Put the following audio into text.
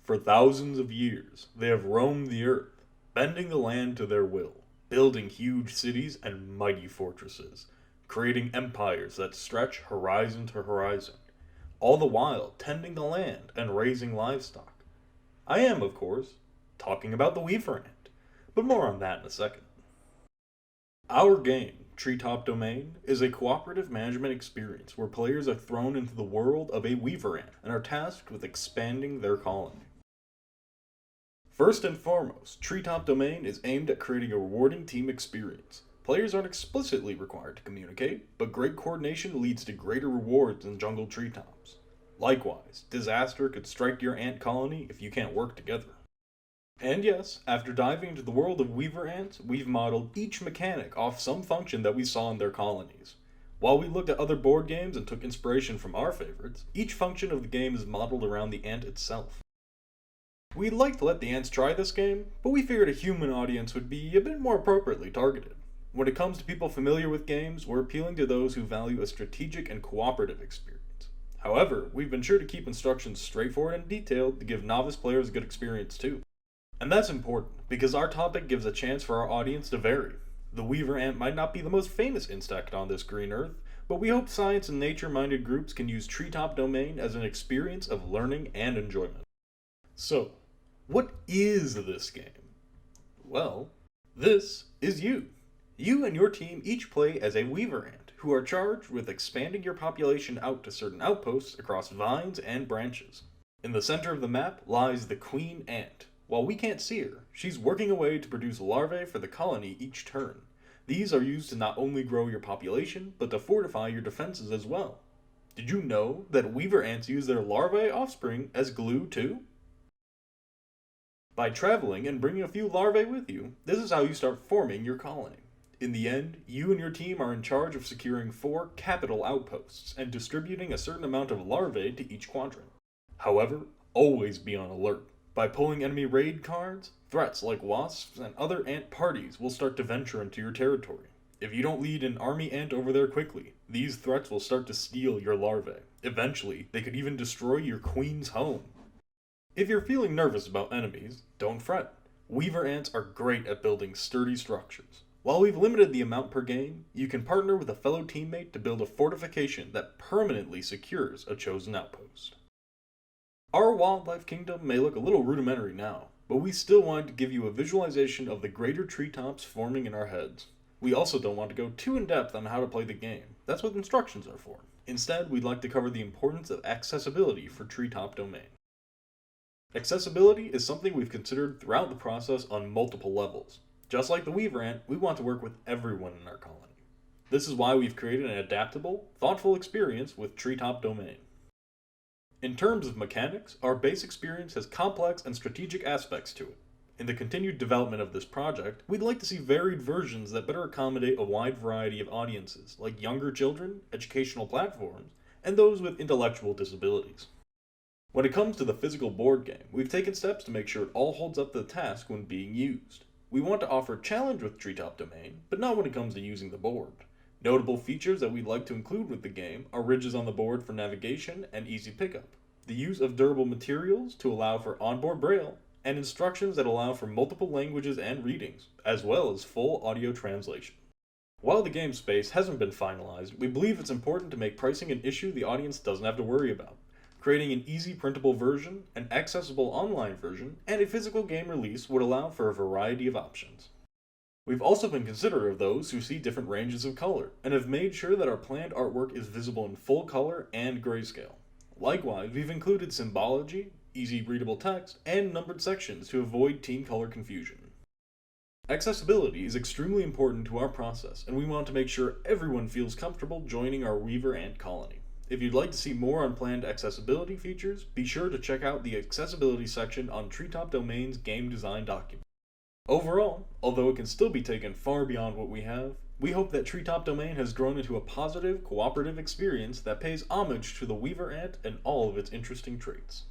For thousands of years, they have roamed the earth, bending the land to their will, building huge cities and mighty fortresses, creating empires that stretch horizon to horizon, all the while tending the land and raising livestock. I am, of course, talking about the Weaver Ant, but more on that in a second. Our game, Treetop Domain, is a cooperative management experience where players are thrown into the world of a Weaver Ant and are tasked with expanding their colony. First and foremost, Treetop Domain is aimed at creating a rewarding team experience. Players aren't explicitly required to communicate, but great coordination leads to greater rewards in jungle treetops. Likewise, disaster could strike your ant colony if you can't work together. And yes, after diving into the world of Weaver Ants, we've modeled each mechanic off some function that we saw in their colonies. While we looked at other board games and took inspiration from our favorites, each function of the game is modeled around the ant itself. We'd like to let the ants try this game, but we figured a human audience would be a bit more appropriately targeted. When it comes to people familiar with games, we're appealing to those who value a strategic and cooperative experience. However, we've been sure to keep instructions straightforward and detailed to give novice players a good experience too. And that's important, because our topic gives a chance for our audience to vary. The Weaver Ant might not be the most famous insect on this green earth, but we hope science and nature-minded groups can use Treetop Domain as an experience of learning and enjoyment. So, what is this game? Well, this is you. You and your team each play as a Weaver Ant, who are charged with expanding your population out to certain outposts across vines and branches. In the center of the map lies the Queen Ant. While we can't see her, she's working away to produce larvae for the colony each turn. These are used to not only grow your population, but to fortify your defenses as well. Did you know that Weaver Ants use their larvae offspring as glue too? By traveling and bringing a few larvae with you, this is how you start forming your colony. In the end, you and your team are in charge of securing 4 capital outposts and distributing a certain amount of larvae to each quadrant. However, always be on alert. By pulling enemy raid cards, threats like wasps and other ant parties will start to venture into your territory. If you don't lead an army ant over there quickly, these threats will start to steal your larvae. Eventually, they could even destroy your queen's home. If you're feeling nervous about enemies, don't fret. Weaver Ants are great at building sturdy structures. While we've limited the amount per game, you can partner with a fellow teammate to build a fortification that permanently secures a chosen outpost. Our wildlife kingdom may look a little rudimentary now, but we still wanted to give you a visualization of the greater treetops forming in our heads. We also don't want to go too in-depth on how to play the game. That's what instructions are for. Instead, we'd like to cover the importance of accessibility for Treetop Domain. Accessibility is something we've considered throughout the process on multiple levels. Just like the Weaver Ant, we want to work with everyone in our colony. This is why we've created an adaptable, thoughtful experience with Treetop Domain. In terms of mechanics, our base experience has complex and strategic aspects to it. In the continued development of this project, we'd like to see varied versions that better accommodate a wide variety of audiences, like younger children, educational platforms, and those with intellectual disabilities. When it comes to the physical board game, we've taken steps to make sure it all holds up to the task when being used. We want to offer challenge with Treetop Domain, but not when it comes to using the board. Notable features that we'd like to include with the game are ridges on the board for navigation and easy pickup, the use of durable materials to allow for onboard braille, and instructions that allow for multiple languages and readings, as well as full audio translation. While the game space hasn't been finalized, we believe it's important to make pricing an issue the audience doesn't have to worry about. Creating an easy printable version, an accessible online version, and a physical game release would allow for a variety of options. We've also been considerate of those who see different ranges of color, and have made sure that our planned artwork is visible in full color and grayscale. Likewise, we've included symbology, easy readable text, and numbered sections to avoid team color confusion. Accessibility is extremely important to our process, and we want to make sure everyone feels comfortable joining our Weaver Ant colony. If you'd like to see more on planned accessibility features, be sure to check out the accessibility section on Treetop Domain's game design document. Overall, although it can still be taken far beyond what we have, we hope that Treetop Domain has grown into a positive, cooperative experience that pays homage to the Weaver Ant and all of its interesting traits.